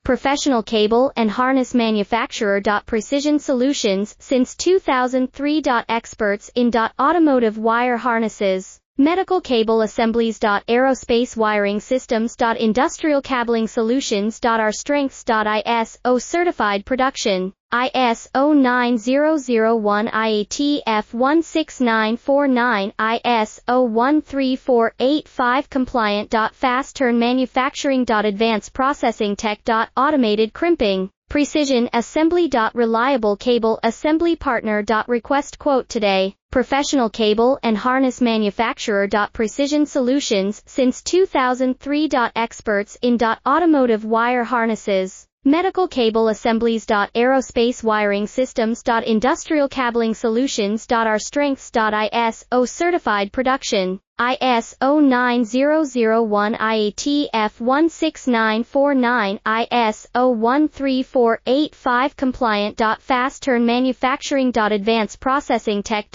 professional cable and harness manufacturer. Precision Solutions since 2003. Experts in automotive wire harnesses, medical cable assemblies. Aerospace wiring systems. Industrial cabling solutions. Our strengths. ISO certified production, ISO 9001 IATF 16949, ISO 13485 compliant. Fast turn manufacturing. Advanced processing tech. Automated crimping, precision assembly. Reliable cable assembly partner. Request quote today. Professional cable and harness manufacturer. Precision Solutions since 2003. Experts in automotive wire harnesses, medical cable assemblies. Aerospace wiring systems. Industrial cabling solutions. Our strengths. ISO certified production, ISO 9001 IATF 16949, ISO 13485 compliant. Fast turn manufacturing. Advanced processing tech.